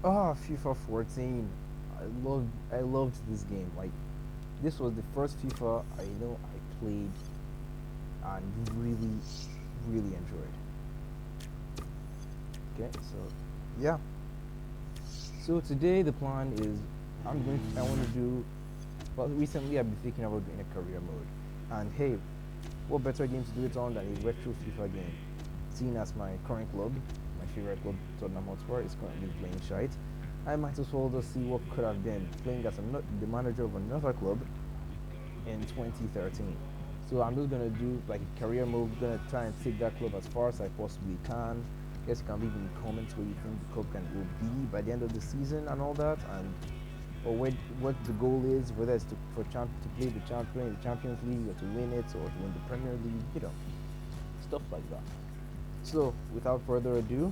Oh, FIFA 14. I loved this game. Like, this was the first FIFA I know I played and really, really enjoyed. Okay, so yeah. So today the plan is I want to do. Well, recently I've been thinking about doing a career mode, and hey, what better game to do it on than a retro FIFA game? Seeing as my current club, my favorite club, Tottenham Hotspur, is currently playing shite, I might as well just see what could have been playing as the manager of another club in 2013. So I'm just gonna do like a career move, gonna try and take that club as far as I possibly can. Guess you can leave in the comments where you think the club can will be by the end of the season and all that, and or what the goal is, whether it's to play the Champions League, or to win it, or to win the Premier League, stuff like that. So without further ado,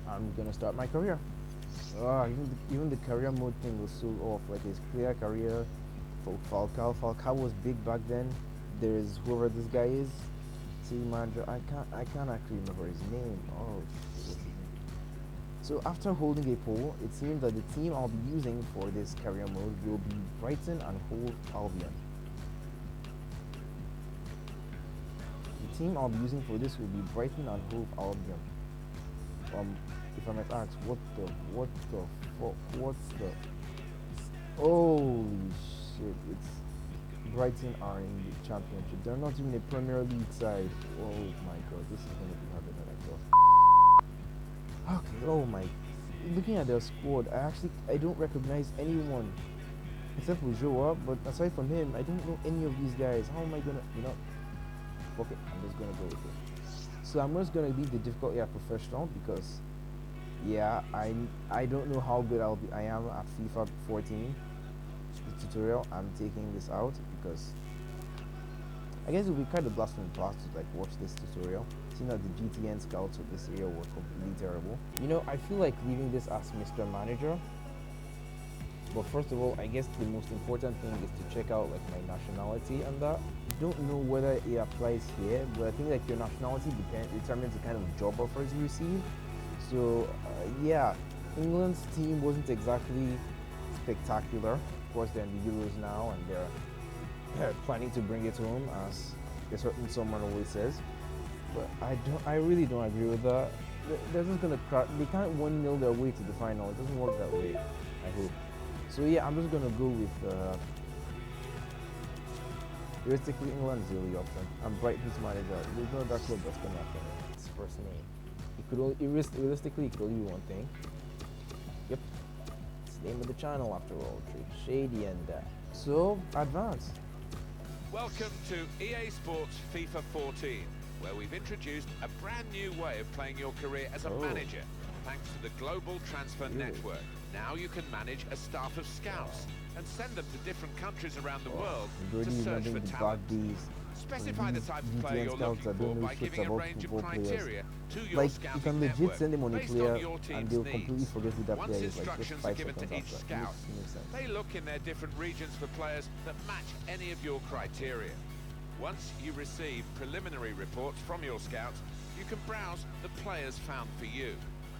I'm gonna start my career. Even the career mode thing was so off. Like his clear career for Falcao. Falcao was big back then. There's whoever this guy is, team manager. I can't actually remember his name. Oh, what's his name? So after holding a poll, it seems that the team I'll be using for this career mode will be Brighton and Hove Albion. The team I'll be using for this will be Brighton and Hove Albion. If I might ask, what the fuck, what's the, holy shit, it's Brighton are in the championship. They're not even a Premier League side. Oh my god, this is gonna be harder than I thought. Okay, oh my, looking at their squad, I don't recognize anyone except for Joa, but aside from him, I don't know any of these guys. How am I gonna, fuck it, I'm just gonna go with it. So I'm just gonna leave the difficulty at professional because yeah, I don't know how good I am at FIFA 14. The tutorial, I'm taking this out because I guess it would be kind of blast from the past to like watch this tutorial. Seeing that the GTN scouts of this area were completely terrible. I feel like leaving this as Mr. Manager. But first of all, I guess the most important thing is to check out like my nationality and that. I don't know whether it applies here, but I think like your nationality determines the kind of job offers you receive. So yeah, England's team wasn't exactly spectacular. Of course, they're in the Euros now, and they're planning to bring it home, as a certain someone always says. But I really don't agree with that. They're just gonna crack. They can't 1-0 their way to the final. It doesn't work that way. I hope. So yeah, I'm just gonna go with. Realistically, England is the only option. I'm Brighton's manager. There's no other club that's gonna happen. It's first name. It could only realistically it could only be one thing. Yep. It's the name of the channel after all. Trick Shady and so advance. Welcome to EA Sports FIFA 14, where we've introduced a brand new way of playing your career as a manager, thanks to the global transfer network. Now you can manage a staff of scouts and send them to different countries around the world to search for talent. Specify the type of player you're looking for by giving a range of criteria to your scouting network send them on a based player on your and team's they'll completely needs. forget who that Once player is. Like, instructions are given to each scout, they look in their different regions for players that match any of your criteria. Once you receive preliminary reports from your scouts, you can browse the players found for you.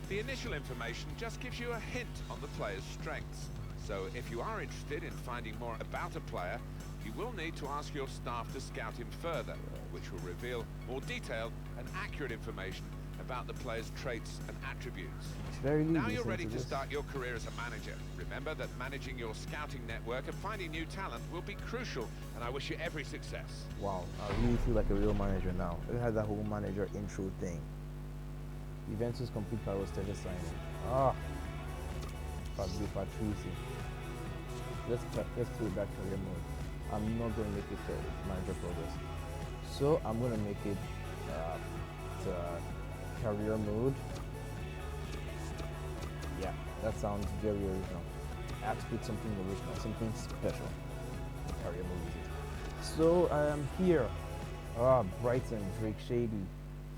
The initial information just gives you a hint on the player's strengths. So if you are interested in finding more about a player, you will need to ask your staff to scout him further, which will reveal more detailed and accurate information about the player's traits and attributes. Now you're ready to start your career as a manager. Remember that managing your scouting network and finding new talent will be crucial, and I wish you every success. Wow, I really feel like a real manager now. It had that whole manager intro thing. Juventus complete Paros Tevez signing. Fabio Patrici. Let's play back career mode. I'm not going to make it manager progress. So I'm going to make it to career mode. Yeah, that sounds very original. I have to put something original, something special. Career mode is it. So I am here. Brighton, Drake Shady.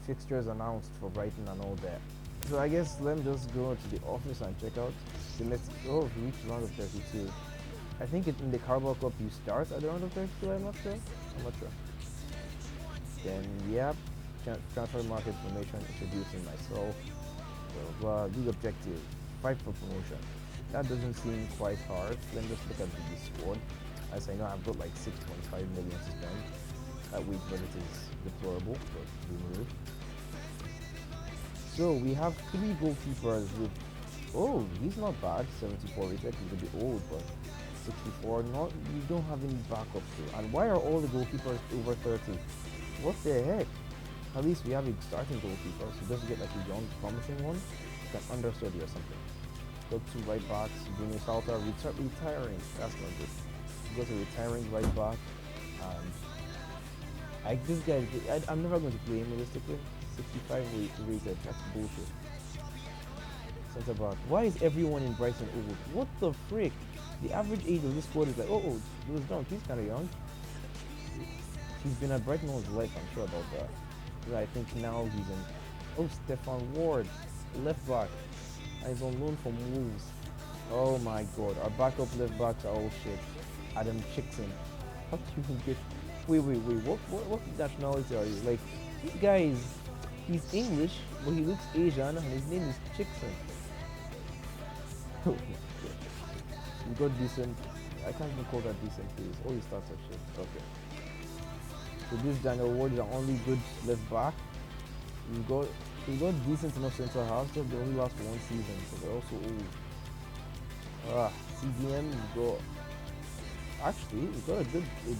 Fixtures announced for Brighton and all that. So I guess let me just go to the office and check out. So let's reach round of 32. I think in the Carabao Cup you start at the round of 32. I'm not sure. Then yeah, transfer market information, introducing myself. League objective: fight for promotion. That doesn't seem quite hard. Let me just look at the squad. As I know, I've got like 6.5 million to spend. That week, but it is deplorable, but we move. So we have 3 goalkeepers with, oh, he's not bad, 74 rated, he's a bit old, but 64, not, you don't have any backups too. And why are all the goalkeepers over 30? What the heck? At least we have a starting goalkeeper, so doesn't get like a young, promising one, like an understudy or something. Got 2 right backs, Bruno Salta retiring, that's not good. Got a retiring right back, and this guy, I'm never going to play him realistically. 65 rated, that's bullshit. Centre back. Why is everyone in Brighton old? What the frick? The average age of this squad is like, oh, Lewis Dunk, he's kind of young. He's been at Brighton all his life, I'm sure about that. But I think now he's in. Oh, Stefan Ward, left back. And he's on loan from Wolves. Oh my god, our backup left backs are all shit. Adam Chickson. How do you get. Wait, what nationality are you? Like, this guy is. He's English, but he looks Asian, and his name is Chickson. Oh my god. We got decent. I can't even call that decent, please. All his stats are shit. Okay. So this Daniel Ward is our only good left back. We got decent enough centre halves, but they only last for 1 season, so they're also old. CDM, we got a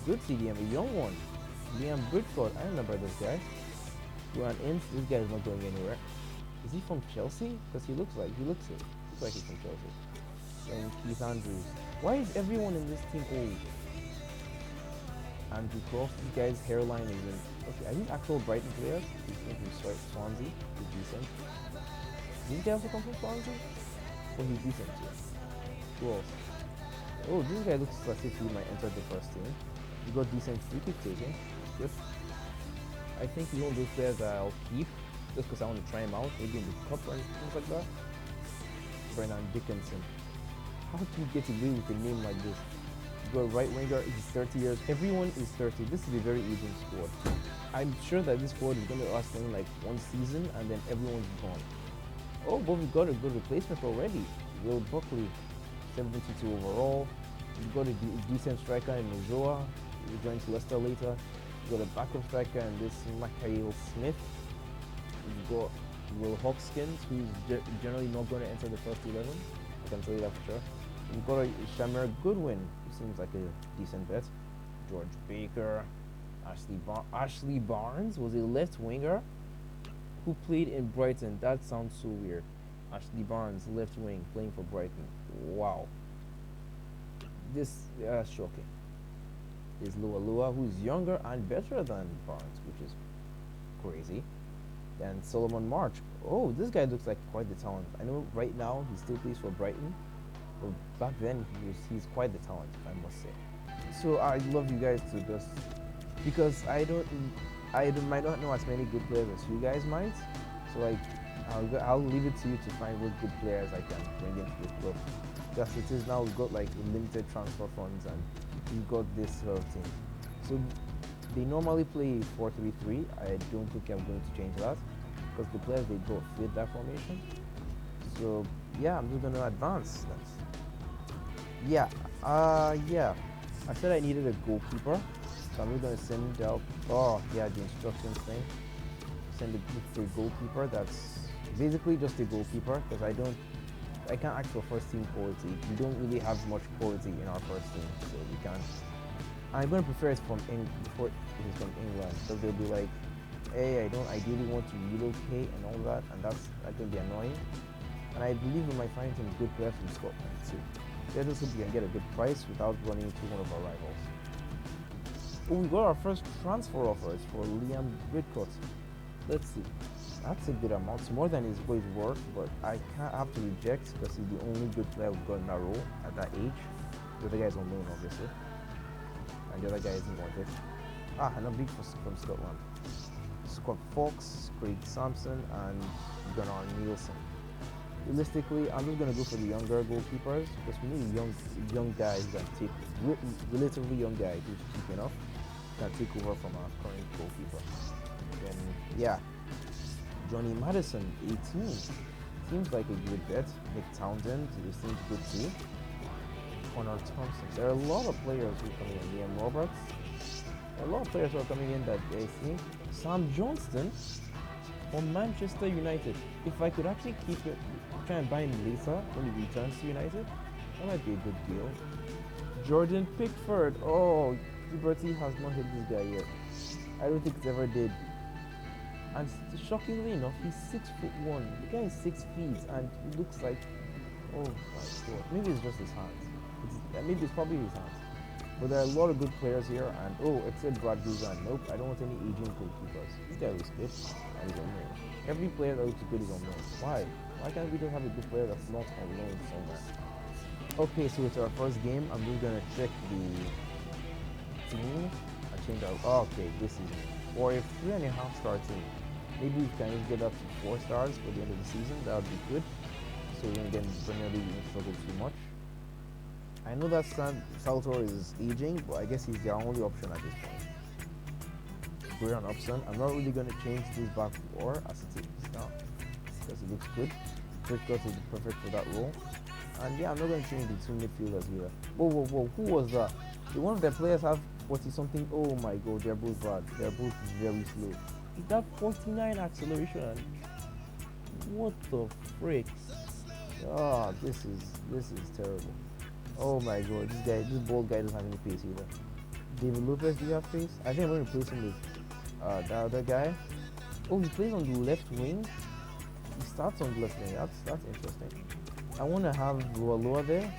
good CDM, a young one. Liam Bridford, I remember this guy. We're on Inns, this guy is not going anywhere. Is he from Chelsea? Because he looks like he's from Chelsea. And Keith Andrews. Why is everyone in this team old? Andrew Croft, this guy's hairline is in. Okay, are these actual Brighton players? He's from Swansea, he's decent. These guys also come from Swansea? Oh, he's decent too. Who else? Oh, this guy looks as if he might enter the first team. He got decent free kick taking. Good. I think he's one of those players that I'll keep just because I want to try him out, maybe in the cup or things like that. Brennan Dickinson. How do you get away with a name like this? You got a right winger, he's 30 years. Everyone is 30. This is a very aging squad. I'm sure that this squad is going to last only like 1 season and then everyone's gone. Oh, but we've got a good replacement already. Will Buckley, 72 overall. We've got a decent striker in Nozoa. He joins Leicester later. We've got a backup striker in this Michael Smith. We've got Will Hopkins, who's generally not going to enter the first 11. I can tell you that for sure. We've got a Shamir Goodwin, who seems like a decent bet. George Baker. Ashley Barnes was a left winger who played in Brighton. That sounds so weird. Ashley Barnes, left wing, playing for Brighton. Wow. This is shocking. There's Lua, who's younger and better than Barnes, which is crazy. Then Solomon March. Oh, this guy looks like quite the talent. I know right now he still plays for Brighton, but back then he's quite the talent, I must say. So I'd love you guys to just, because I might not know as many good players as you guys might. So like, I'll leave it to you to find what good players I can bring into the club. Because it is now, we've got like limited transfer funds and we've got this team. So they normally play 4-3-3. I don't think I'm going to change that because the players they don't fit that formation. So yeah, I'm just gonna advance. Yeah. I said I needed a goalkeeper, so I'm just gonna send out. Oh yeah, the instructions thing. Send it for a goalkeeper. That's basically just a goalkeeper because I can't ask for first team quality. We don't really have much quality in our first team, so we can't. I'm gonna prefer it from England because they'll be like, hey, I don't ideally want to relocate and all that, and that's gonna be annoying. And I believe we might find some good players from Scotland too. Let us hope we can get a good price without running into one of our rivals. Oh, we got our first transfer offers for Liam Bridcut. Let's see. That's a good amount. It's more than his weight worth, but I can't have to reject because he's the only good player we've got in that role at that age. The other guy's on loan, obviously. And the other guy isn't wanted. And a big from Scotland. Scott Fox, Craig Sampson, and Gunnar Nielsen. Realistically, I'm just going to go for the younger goalkeepers because we need young guys that take, relatively young guys who's cheap enough, that take over from our current goalkeeper. Then, yeah. Johnny Madison, 18. seems like a good bet. Nick Townsend, he seems good too. Connor Thompson. There are a lot of players who are coming in. Liam Roberts. There are a lot of players who are coming in that they see. Sam Johnston from Manchester United. If I could actually keep it, try and buy him later when he returns to United, that might be a good deal. Jordan Pickford. Oh, Liberty has not hit this guy yet. I don't think it's ever did. And shockingly enough, he's 6'1". The guy is 6 feet, and he looks like, oh my god. Maybe it's just his hands. Maybe it's probably his hands. But there are a lot of good players here, and except Brad Guzan. Nope, I don't want any aging goalkeepers. This guy looks good, and he's on loan. Every player that looks good is on loan. Why? Why can't we just have a good player that's not on loan somewhere? Okay, so it's our first game. I'm just gonna check the team and change our. Oh, okay, this is or a 3.5 star team. Maybe we can just get up to 4 stars for the end of the season. That would be good. So we don't get in the Premier League, we don't struggle too much. I know that Salvatore is aging, but I guess he's the only option at this point. Brian Upson. I'm not really going to change this back four as it is now because it looks good. Bridgecott is perfect for that role. And yeah, I'm not going to change the two midfielders either. Whoa. Who was that? Did one of their players have 40 something? Oh my god, they're both bad. They're both very slow. Is that 49 acceleration? What the frick? Ah, this is terrible. Oh my god, this bald guy doesn't have any pace either. David Lopez, do you have pace? I think I'm going to replace him with the other guy. Oh, he plays on the left wing. He starts on the left wing. That's interesting. I want to have Loa there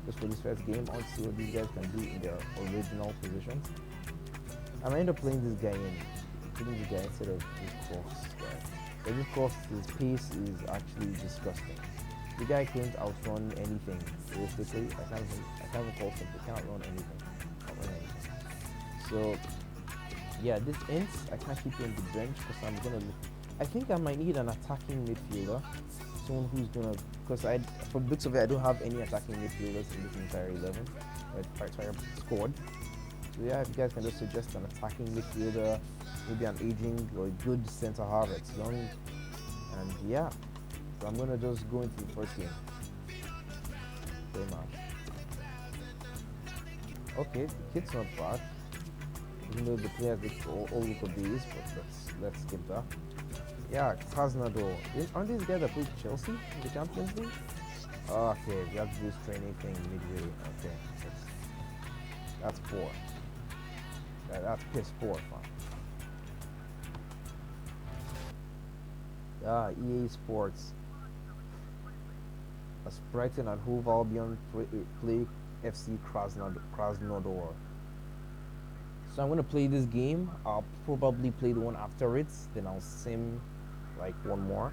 just for this first game. I want to see what these guys can do in their original positions. I might end up playing this guy putting the guy instead of this Crofts guy. But this Crofts, his pace is actually disgusting. The guy couldn't outrun anything. Realistically, I can't recall something. Can't run anything. So yeah, this ends. I can't keep him on the bench because I'm gonna look. I think I might need an attacking midfielder. Someone who's gonna, because for the looks of it, I don't have any attacking midfielders in this entire 11, entire squad. So yeah, if you guys can just suggest an attacking midfielder, maybe an aging or a good centre half that's young, and yeah. So I'm gonna just go into the first game. Very much. Okay, the kit's not bad. Even though the players all look obese, but let's skip that. Yeah, Krasnodar. Aren't these guys that played Chelsea in the Champions League? Okay, we have to do this training thing midway. Okay, that's poor. That's piss poor, fam. EA Sports. As Brighton and Hove Albion play FC Krasnodar. So I'm gonna play this game. I'll probably play the one after it. Then I'll sim like one more.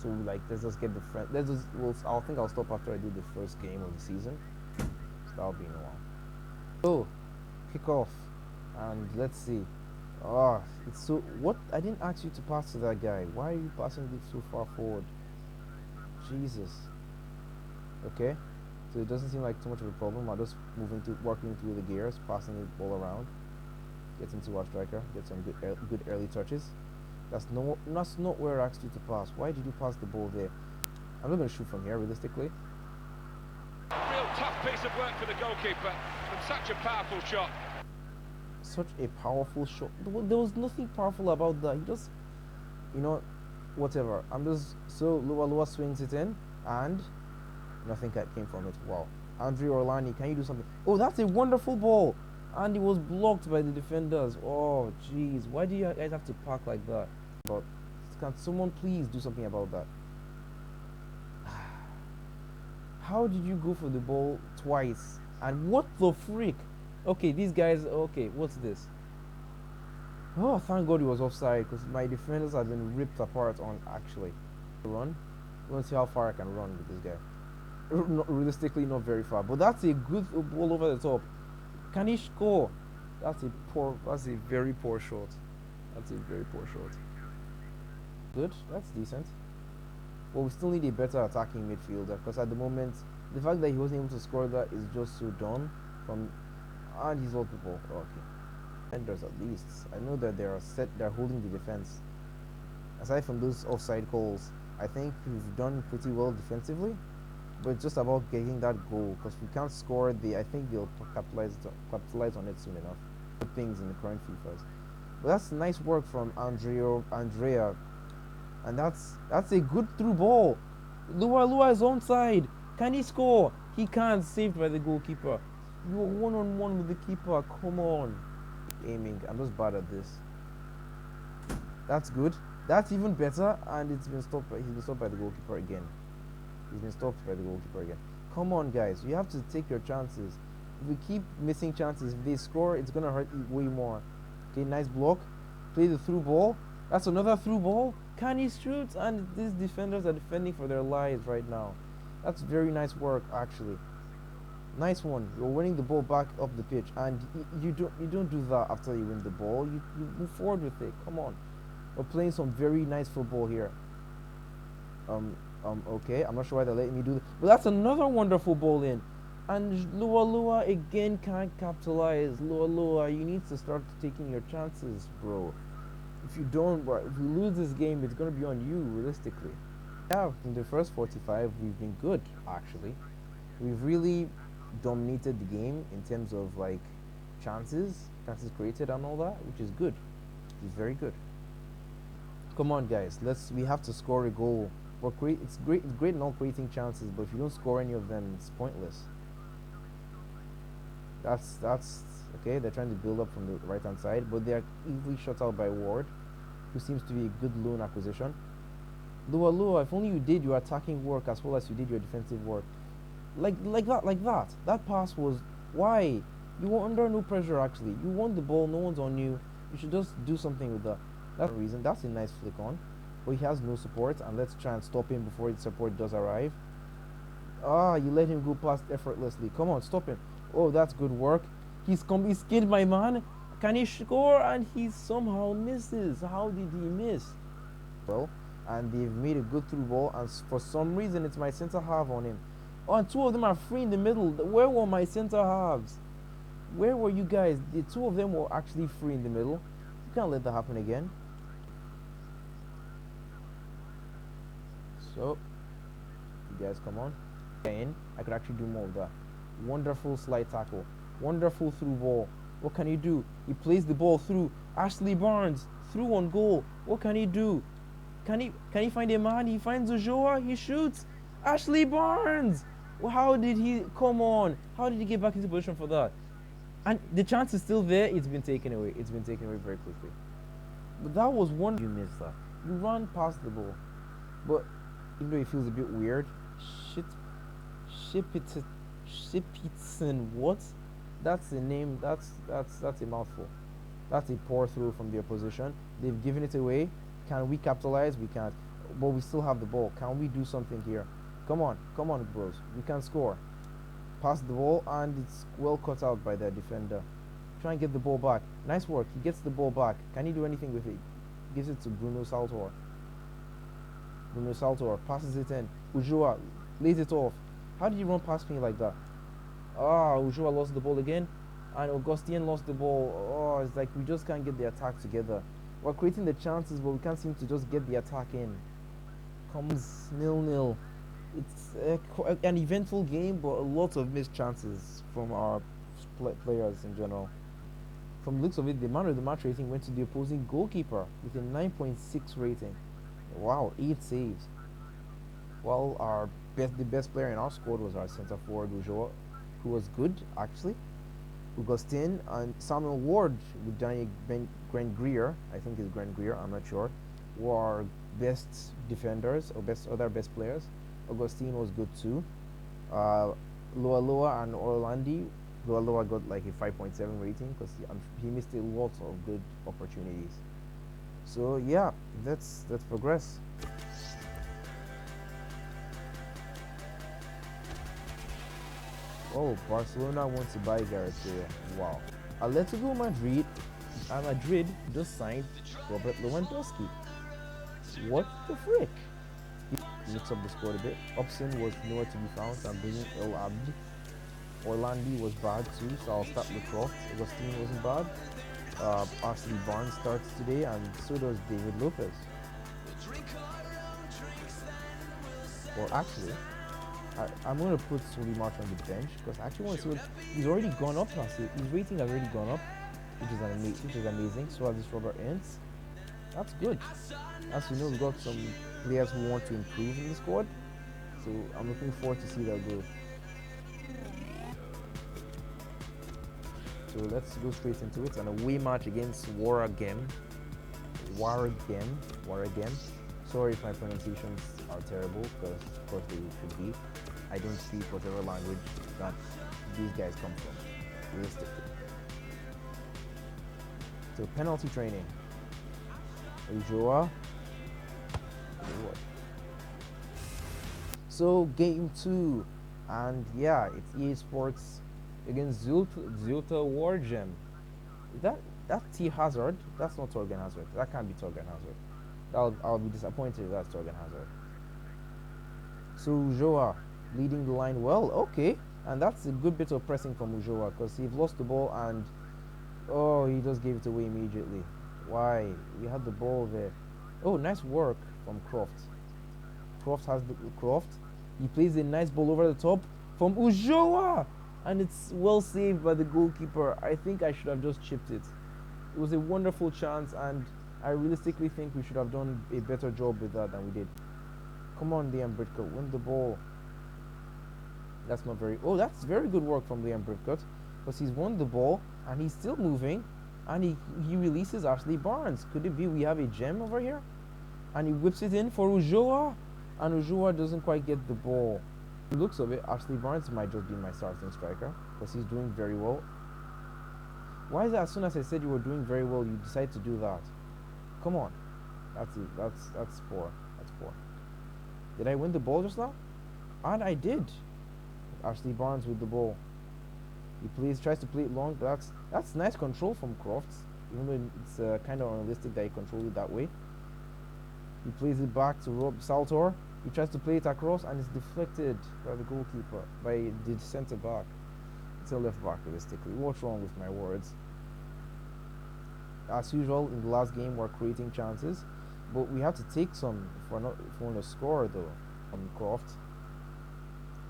So like let's just get the friend. I think I'll stop after I do the first game of the season. So that'll be in a while. So kick off, and let's see. It's so what? I didn't ask you to pass to that guy. Why are you passing it so far forward? Jesus. Okay, so it doesn't seem like too much of a problem. I'm just working through the gears, passing the ball around, get into our striker, get some good early touches. That's not where I asked you to pass. Why did you pass the ball there? I'm not going to shoot from here, realistically. Real tough piece of work for the goalkeeper from such a powerful shot. Such a powerful shot. There was nothing powerful about that. He just, whatever. So Lua swings it in, and nothing came from it. Wow. Andre Orlani, can you do something? Oh, that's a wonderful ball. And it was blocked by the defenders. Oh, jeez. Why do you guys have to park like that? But can someone please do something about that? How did you go for the ball twice? And what the freak? Okay, these guys, okay, what's this? Oh, thank God he was offside because my defenders have been ripped apart on actually. Run. I want to see how far I can run with this guy. Realistically, not very far. But that's a good ball over the top. Can he score? That's a very poor shot. That's a very poor shot. Good, that's decent. But we still need a better attacking midfielder because at the moment, the fact that he wasn't able to score that is just so dumb. And he's old people. Okay. Defenders at least. I know that they're holding the defense. Aside from those offside calls, I think we've done pretty well defensively, but it's just about getting that goal. Because if we can't score, I think they'll capitalize on it soon enough. Good things in the current FIFAs. But that's nice work from Andrea, and that's a good through ball. Lua is onside. Can he score? He can't. Saved by the goalkeeper. You're one-on-one with the keeper. Come on. Aiming. I'm just bad at this. That's good. That's even better, and he's been stopped by the goalkeeper again. He's been stopped by the goalkeeper again. Come on, guys. You have to take your chances. If we keep missing chances, if they score, it's gonna hurt you way more. Okay, nice block. Play the through ball. That's another through ball. Can he shoot? And these defenders are defending for their lives right now. That's very nice work, actually. Nice one. You're winning the ball back up the pitch, and you don't do that after you win the ball. You move forward with it. Come on. We're playing some very nice football here. Okay. I'm not sure why they're letting me do that, but that's another wonderful ball in. And Lua again can't capitalize. Lua, you need to start taking your chances, bro. If you don't, if we lose this game, it's going to be on you, realistically. Yeah, in the first 45, we've been good, actually. We've really dominated the game in terms of, like, chances created and all that, which is good. It's very good. Come on, guys. We have to score a goal. It's great not creating chances, but if you don't score any of them, it's pointless. That's okay. They're trying to build up from the right-hand side, but they're easily shut out by Ward, who seems to be a good loan acquisition. Lua, if only you did your attacking work as well as you did your defensive work. Like that. That pass was why? You were under no pressure, actually. You won the ball, no one's on you. You should just do something with that. That's the reason. That's a nice flick on. But he has no support, and let's try and stop him before the support does arrive. You let him go past effortlessly. Come on, stop him. Oh, that's good work. He's skinned my man. Can he score? And he somehow misses. How did he miss? Well, and they've made a good through ball, and for some reason it's my centre half on him. Oh, and two of them are free in the middle. Where were my centre halves? Where were you guys? The two of them were actually free in the middle. You can't let that happen again. So, you guys come on. I could actually do more of that. Wonderful slide tackle. Wonderful through ball. What can he do? He plays the ball through. Ashley Barnes through on goal. What can he do? Can he find a man? He finds Ulloa. He shoots. Ashley Barnes. Well, how did he come on? How did he get back into position for that? And the chance is still there. It's been taken away. It's been taken away very quickly. But that was one. You missed that. You ran past the ball. But even though it feels a bit weird, Shipitson, what? That's a name. That's a mouthful. That's a poor throw from the opposition. They've given it away. Can we capitalize? We can't. But we still have the ball. Can we do something here? Come on, bros. We can score. Pass the ball, and it's well cut out by their defender. Try and get the ball back. Nice work. He gets the ball back. Can he do anything with it? Gives it to Bruno Saltor. Bruno Saltor passes it in. Ulloa lays it off. How did he run past me like that? Ulloa lost the ball again, and Augustine lost the ball. It's like we just can't get the attack together. We're creating the chances, but we can't seem to just get the attack in. Comes 0-0. It's an eventful game, but a lot of missed chances from our players in general. From the looks of it, the man of the match rating went to the opposing goalkeeper with a 9.6 rating. Wow, 8 saves. While the best player in our squad was our centre forward Ulloa, who was good actually. Augustine and Samuel Ward with Grant Greer, I think it's Grant Greer, I'm not sure, were our best defenders or other best players. Augustine was good too. Lua and Orlandi. Lua got like a 5.7 rating because he missed a lot of good opportunities. So yeah, let's progress. Oh, Barcelona wants to buy Gareth Bale. Wow. Atletico Madrid just signed Robert Lewandowski. What the frick? He mixed up the squad a bit. Upson was nowhere to be found, so I'm bringing El Abdi. Orlandi was bad too, so I'll start with Croft. Augustine wasn't bad. Ashley Barnes starts today, and so does David Lopez. Well, actually, I'm going to put Solly March on the bench because I actually want to see what he's already gone up now. See, his rating has already gone up, which is amazing. So has this Robert Ince. That's good. As you know, we've got some players who want to improve in the squad. So I'm looking forward to see their growth. So let's go straight into it. An away match against Waragem. Sorry if my pronunciations are terrible, because of course they should be. I don't speak whatever language that these guys come from, realistically. So penalty training. Ujoa. So game 2, and yeah, it's EA Sports against Zulte Wargem. That T Hazard, that's not Torgan Hazard. That can't be Torgan Hazard. I'll be disappointed if that's Torgan Hazard. So Ujoa leading the line well, okay, and that's a good bit of pressing from Ujoa because he's lost the ball and he just gave it away immediately. Why? We had the ball there. Oh, nice work from Croft. Croft. He plays a nice ball over the top from Ujoa, and it's well saved by the goalkeeper. I think I should have just chipped it. It was a wonderful chance, and I realistically think we should have done a better job with that than we did. Come on, Liam Britcott, win the ball. That's not very... Oh, that's very good work from Liam Britcott, because he's won the ball, and he's still moving, and he releases Ashley Barnes. Could it be we have a gem over here? And he whips it in for Ujoa, and Ujoa doesn't quite get the ball. The looks of it, Ashley Barnes might just be my starting striker, because he's doing very well. Why is it as soon as I said you were doing very well, you decide to do that? Come on. That's it. That's poor. That's poor. Did I win the ball just now? And I did. Ashley Barnes with the ball. He tries to play it long, but that's nice control from Crofts, even though it's kind of unrealistic that he controlled it that way. He plays it back to Rob Saltor. He tries to play it across, and it's deflected by the goalkeeper, by the centre back. It's a left back, realistically. What's wrong with my words? As usual, in the last game, we're creating chances, but we have to take some if we want to score, though. From Croft,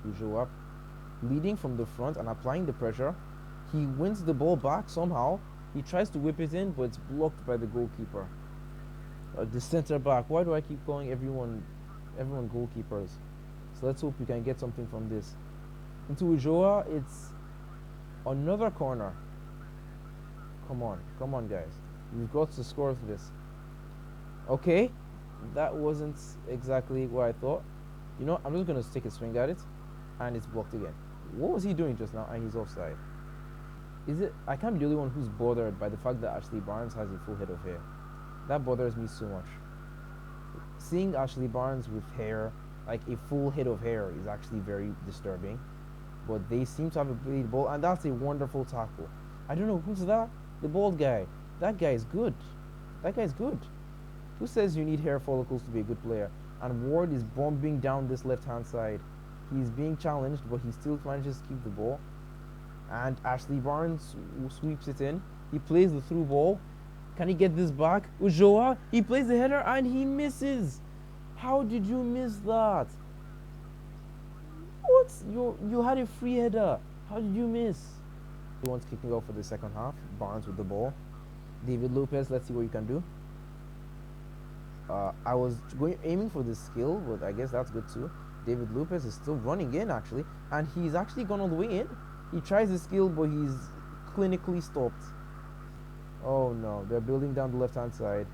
Ujoa, leading from the front and applying the pressure. He wins the ball back somehow. He tries to whip it in, but it's blocked by the goalkeeper. The centre back. Why do I keep calling everyone goalkeepers? So let's hope we can get something from this. Into Ujoa, it's another corner. Come on, guys. We've got to score for this. Okay, that wasn't exactly what I thought. You know, I'm just gonna take a swing at it, and it's blocked again. What was he doing just now? And he's offside. Is it? I can't be the only one who's bothered by the fact that Ashley Barnes has a full head of hair. That bothers me so much. Seeing Ashley Barnes with hair, like a full head of hair, is actually very disturbing. But they seem to have a played ball, and that's a wonderful tackle. I don't know, who's that? The bald guy. That guy is good. That guy's good. Who says you need hair follicles to be a good player? And Ward is bombing down this left-hand side. He's being challenged, but he still manages to keep the ball. And Ashley Barnes sweeps it in. He plays the through ball. Can he get this back? Ujoa, he plays the header and he misses. How did you miss that? What? You had a free header. How did you miss? Everyone's kicking off for the second half. Barnes with the ball. David Lopez, let's see what you can do. I was aiming for the skill, but I guess that's good too. David Lopez is still running in, actually, and he's actually gone all the way in. He tries the skill, but he's clinically stopped. Oh no, they're building down the left-hand side.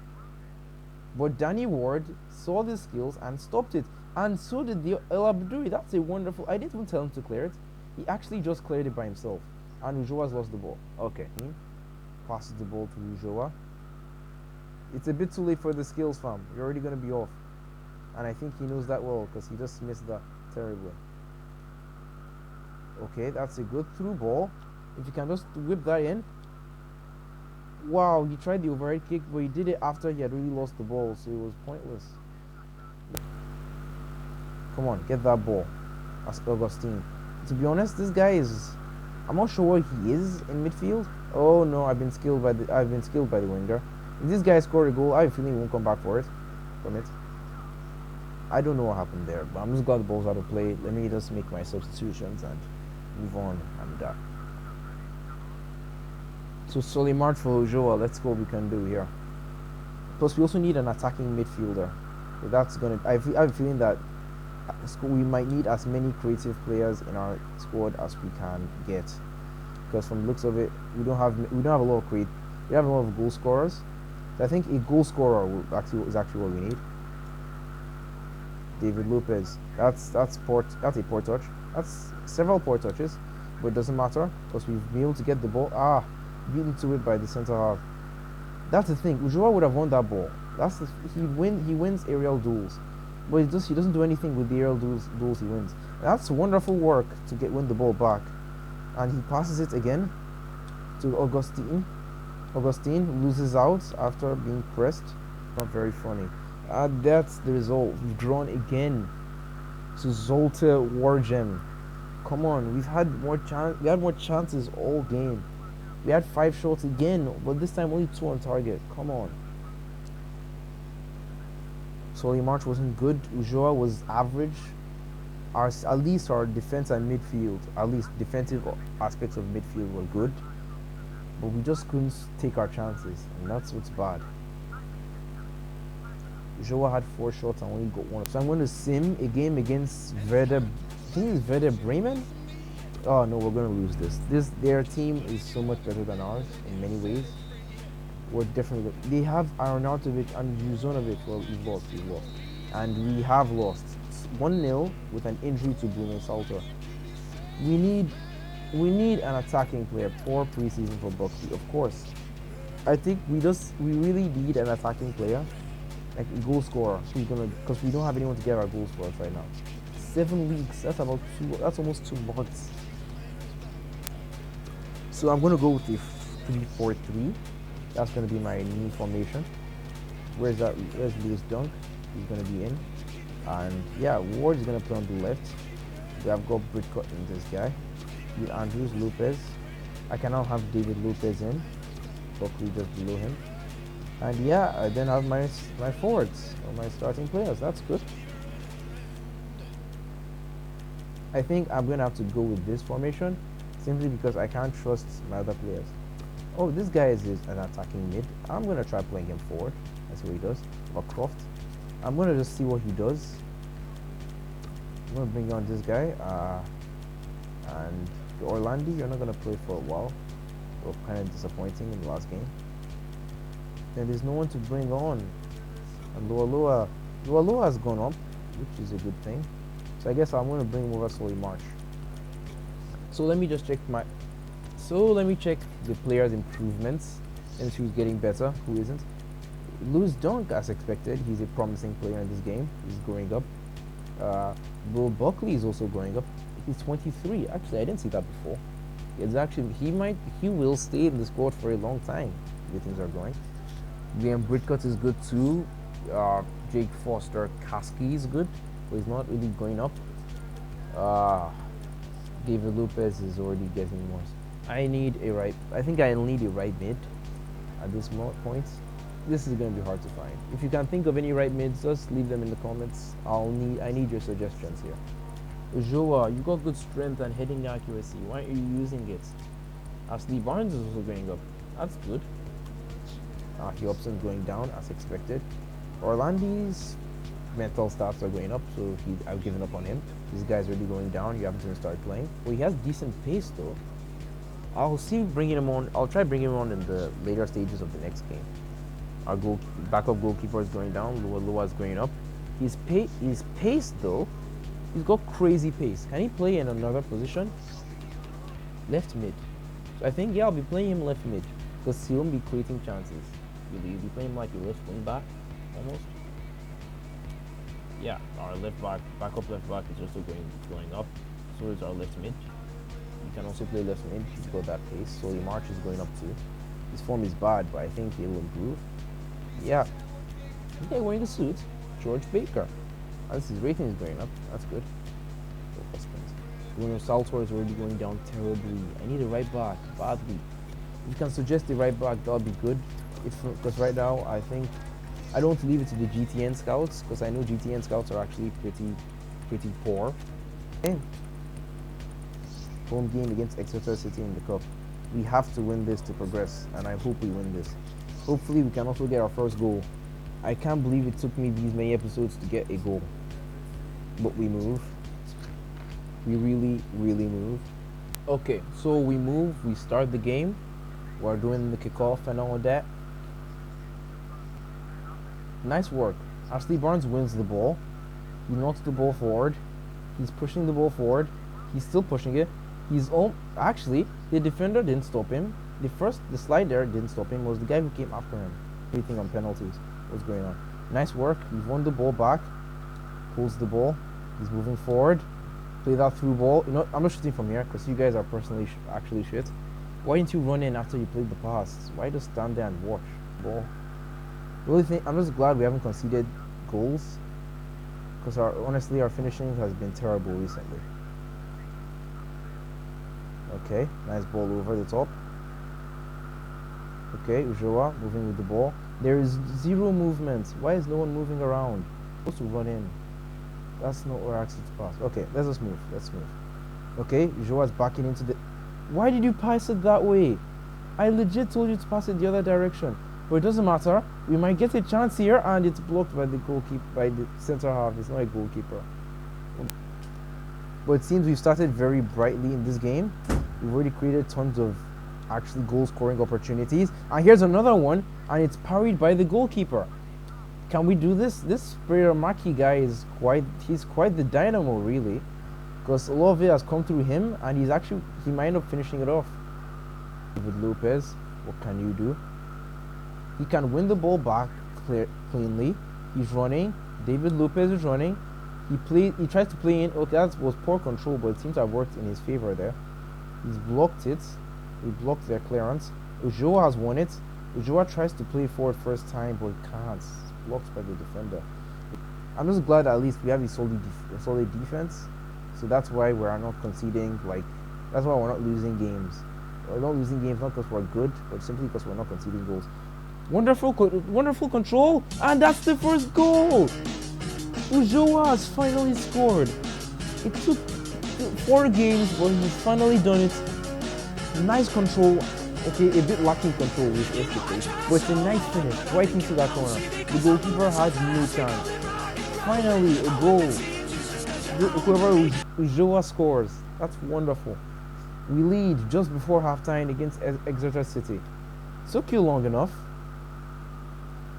But Danny Ward saw the skills and stopped it, and so did the El Abdoui. That's a wonderful... I didn't even tell him to clear it. He actually just cleared it by himself, and Ujoa's lost the ball. Okay, passes the ball to Ujoa. It's a bit too late for the skills, fam. You're already going to be off. And I think he knows that well, because he just missed that terribly. Okay, that's a good through ball. If you can just whip that in. Wow, he tried the overhead kick, but he did it after he had really lost the ball, so it was pointless. Come on, get that ball. That's Augustine. To be honest, this guy is... I'm not sure what he is in midfield. Oh no, I've been skilled by the winger. If this guy scored a goal, I have a feeling he won't come back from it. I don't know what happened there, but I'm just glad the ball's out of play. Let me just make my substitutions and move on. And so slowly march for Joa. Let's see what we can do here. Plus, we also need an attacking midfielder. So that's gonna. I have a feeling that we might need as many creative players in our squad as we can get. Because from the looks of it, we don't have a lot of we have a lot of goal scorers. So I think a goal scorer is actually what we need. David Lopez. That's a poor touch. That's several poor touches, but it doesn't matter because we've been able to get the ball. Beaten to it by the centre half. That's the thing. Ujua would have won that ball. He wins aerial duels, but he doesn't do anything with the aerial duels he wins. That's wonderful work to win the ball back, and he passes it again to Augustine. Augustine loses out after being pressed. Not very funny. That's the result. We've drawn again to Zulte Waregem. Come on, we had more chances all game. We had 5 shots again, but this time only 2 on target. Come on. Solly March wasn't good. Ujoa was average. At least our defense and midfield, at least defensive aspects of midfield were good, but we just couldn't take our chances, and that's what's bad. Ujoa had 4 shots and only got 1. So I'm going to sim a game against Werder. I think it's Werder Bremen. Oh no, we're going to lose this. Their team is so much better than ours in many ways. We're definitely good. They have Aronautovic and Juzonovic. Well, we've lost. And we have lost 1-0 with an injury to Bruno Salter. We need an attacking player. Poor preseason for Buckley, of course. I think we really need an attacking player, like a goal scorer, because we don't have anyone to get our goals for us right now. 7 weeks. That's That's almost 2 months. So I'm going to go with the 3-4-3. That's going to be my new formation. Where's Lewis Dunk? He's going to be in. And yeah, Ward is going to play on the left. We have got Britcott in this guy. With Andrews, Lopez. I can now have David Lopez in. Buckley just below him. And yeah, I then have my forwards, or my starting players. That's good. I think I'm going to have to go with this formation, simply because I can't trust my other players. Oh, this guy is an attacking mid. I'm going to try playing him forward. That's what he does. Or Croft. I'm going to just see what he does. I'm going to bring on this guy. And Orlandi, you're not going to play for a while. Well, kind of disappointing in the last game. Then there's no one to bring on. And Lualua has gone up, which is a good thing. So I guess I'm going to bring him over slowly March. So let me just check the players' improvements and see who's getting better, who isn't. Lewis Dunk, as expected, he's a promising player in this game. He's growing up. Will Buckley is also growing up. He's 23. Actually, I didn't see that before. It's actually he will stay in the squad for a long time. The things are going. Liam Britcott is good too. Jake Foster Kasky is good, but he's not really going up. David Lopez is already getting worse. I think I need a right mid at this point. This is going to be hard to find. If you can think of any right mids, just leave them in the comments. I need your suggestions here. Joa, you got good strength and heading accuracy. Why aren't you using it? Ashley Barnes is also going up. That's good. Hobson's going down as expected. Orlandi's mental stats are going up, so I've given up on him. This guy's already going down. You haven't even started playing. Well, he has decent pace though. I'll bringing him on. I'll try bringing him on in the later stages of the next game. Our backup goalkeeper is going down. Lua is going up. His pace though, he's got crazy pace. Can he play in another position? Left mid. So I think I'll be playing him left mid because he won't be creating chances. You'll be playing him like a left wing back almost. Yeah, our backup left back is also going up. So is our left mid. You can also play left mid. He's got that pace. So the March is going up too. His form is bad, but I think he will improve. Yeah. They're wearing the suit. George Baker. His rating is going up. That's good. Bruno Saltor is already going down terribly. I need a right back badly. If you can suggest the right back, that'll be good. Because right now I think I don't leave it to the GTN scouts because I know GTN scouts are actually pretty poor. Okay. Home game against Exeter City in the cup. We have to win this to progress, and I hope we win this. Hopefully we can also get our first goal. I can't believe it took me these many episodes to get a goal, but we move. We really move. Okay, so we move, we start the game. We're doing the kickoff and all of that. Nice work. Ashley Barnes wins the ball. He knocks the ball forward. He's pushing the ball forward. He's still pushing it. Actually, the defender didn't stop him. The slide there didn't stop him. It was the guy who came after him. Everything on penalties. What's going on? Nice work. He's won the ball back. Pulls the ball. He's moving forward. Play that through ball. You know, I'm not shooting from here because you guys are personally actually shit. Why didn't you run in after you played the pass? Why just stand there and watch ball? The only thing, I'm just glad we haven't conceded goals because honestly our finishing has been terrible recently. Okay, nice ball over the top. Okay, Ujoa moving with the ball. There is zero movement. Why is no one moving around? Supposed to run in. That's not where I asked you to pass. Okay, let's just move. Let's move. Okay, Ujoa's backing into the... Why did you pass it that way? I legit told you to pass it the other direction. But it doesn't matter. We might get a chance here, and it's blocked by the goalkeeper, by the center half. It's not a goalkeeper. But it seems we've started very brightly in this game. We've already created tons of actually goal-scoring opportunities. And here's another one, and it's parried by the goalkeeper. Can we do this? This Maki guy is he's quite the dynamo, really. Because a lot of it has come through him, and he might end up finishing it off. David Lopez, what can you do? He can win the ball back cleanly. He's running. David Lopez is running. He tries to play in. Okay, that was poor control, but it seems to have worked in his favor there. He's blocked it. He blocked their clearance. Ujoa has won it. Ujoa tries to play forward first time, but can't. It's blocked by the defender. I'm just glad at least we have a solid defense. So that's why we're not conceding. That's why we're not losing games. We're not losing games not because we're good, but simply because we're not conceding goals. Wonderful control, and that's the first goal. Ujoa has finally scored. It took 4 games, but he's finally done it. Nice control. Okay, a bit lacking control with yesterday, but it's a nice finish right into that corner. The goalkeeper had no chance. Finally, a goal. Whoever Ujoa scores. That's wonderful. We lead just before halftime against Exeter City. Took you long enough.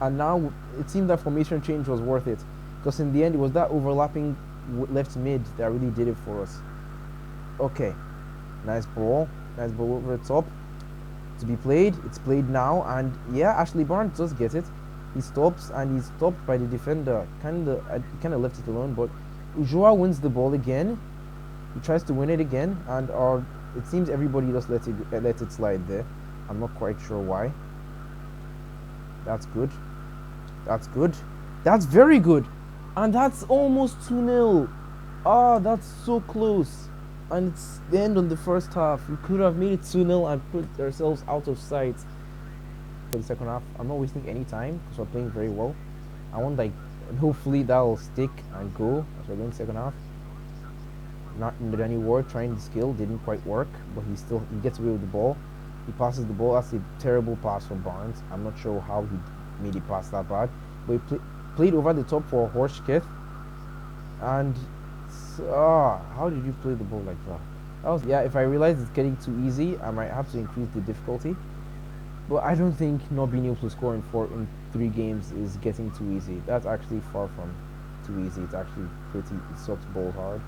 And now it seemed that formation change was worth it. Because in the end, it was that overlapping left mid that really did it for us. Okay. Nice ball. Nice ball over the top. To be played. It's played now. And yeah, Ashley Barnes does get it. He stops, and he's stopped by the defender. Kind of left it alone. But Ujoa wins the ball again. He tries to win it again. And it seems everybody just let it slide there. I'm not quite sure why. That's good. That's good. That's very good. And that's almost 2-0. Ah, that's so close. And it's the end on the first half. We could have made it 2-0 and put ourselves out of sight for the second half. I'm not wasting any time because we're playing very well. I want hopefully that'll stick and go as we're going second half. Not in any word, trying the skill didn't quite work, but he gets away with the ball. He passes the ball. That's a terrible pass from Barnes. I'm not sure how he made it pass that bad. But he played over the top for Horschketh. And how did you play the ball like that? Yeah, if I realize it's getting too easy, I might have to increase the difficulty. But I don't think not being able to score in 3 games is getting too easy. That's actually far from too easy. It's actually it sucks ball hard.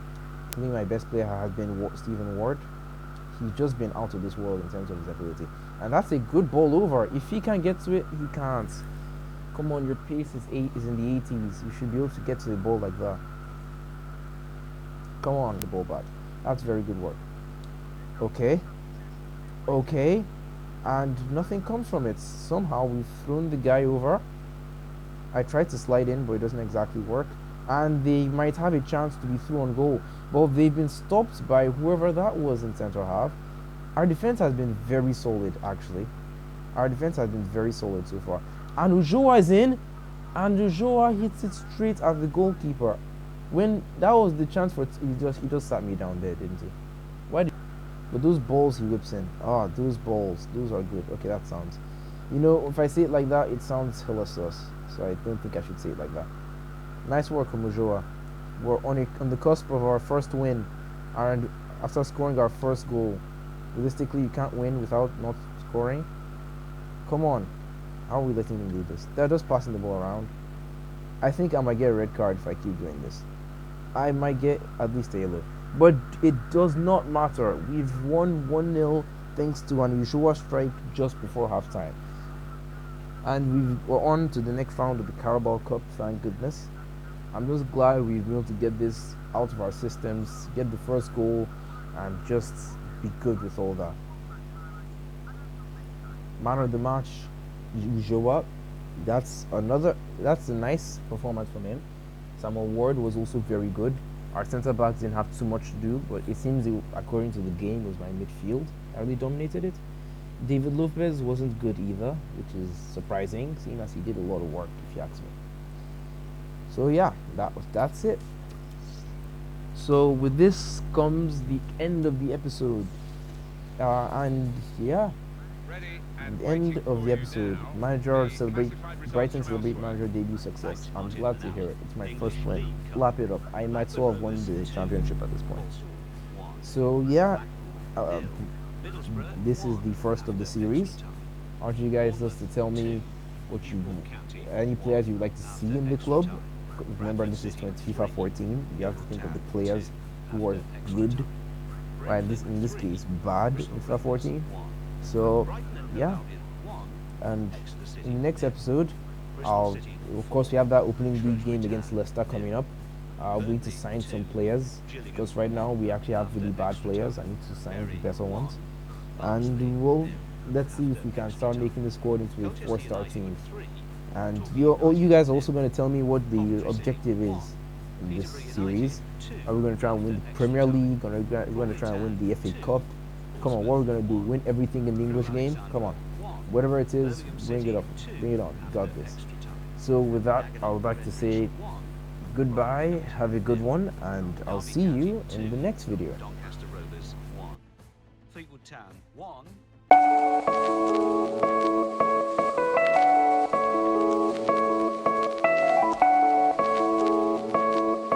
I think my best player has been Stephen Ward. He's just been out of this world in terms of his ability. And that's a good ball over. If he can get to it, he can't. Come on, your pace is in the 80s. You should be able to get to the ball like that. Come on, the ball back. That's very good work. Okay. Okay. And nothing comes from it. Somehow we've thrown the guy over. I tried to slide in, but it doesn't exactly work. And they might have a chance to be through on goal. But they've been stopped by whoever that was in centre half. Our defense has been very solid, actually. Our defense has been very solid so far. And Ujoa is in. and Joa hits it straight at the goalkeeper. When that was the chance for he just sat me down there, didn't he? Why did? But those balls he whips in. Ah, those balls, those are good. Okay, that sounds. You know, if I say it like that, it sounds hella sus. So I don't think I should say it like that. Nice work from Joa. We're on the cusp of our first win, and after scoring our first goal, realistically, you can't win without not scoring. Come on, how are we letting them do this? They're just passing the ball around. I think I might get a red card if I keep doing this. I might get at least a yellow, but it does not matter. We've won 1-0 thanks to an unusual strike just before halftime, and we're on to the next round of the Carabao Cup. Thank goodness. I'm just glad we've been able to get this out of our systems, get the first goal, and just be good with all that. Man of the match, Joa. That's a nice performance from him. Samuel Ward was also very good. Our centre backs didn't have too much to do, but it seems according to the game, it was my midfield that really dominated it. David Lopez wasn't good either, which is surprising, seeing as he did a lot of work, if you ask me. So yeah, that's it. So with this comes the end of the episode, and yeah, the end of the episode. Brighton celebrate manager debut success. I'm glad to hear it. It's my first win. Lap it up. I might so have won the championship at this point. So yeah, this is the first of the series. I want you guys just to tell me any players you'd like to see in the club. Remember, this is FIFA 14. You have to think of the players who are good, right? In this case, bad in FIFA 14. So yeah, and in the next episode, of course we have that opening league game against Leicester coming up. We need to sign some players because right now we actually have really bad players. I need to sign the better ones, and let's see if we can start making the squad into a 4-star team. And you guys are also going to tell me what the objective is in this series. Are we going to try and win the Premier League? Or are we going to try and win the FA Cup? Come on, what are we going to do? Win everything in the English game? Come on. Whatever it is, bring it up. Bring it on. Got this. So with that, I would like to say goodbye, have a good one, and I'll see you in the next video. Fleetwood Town 1.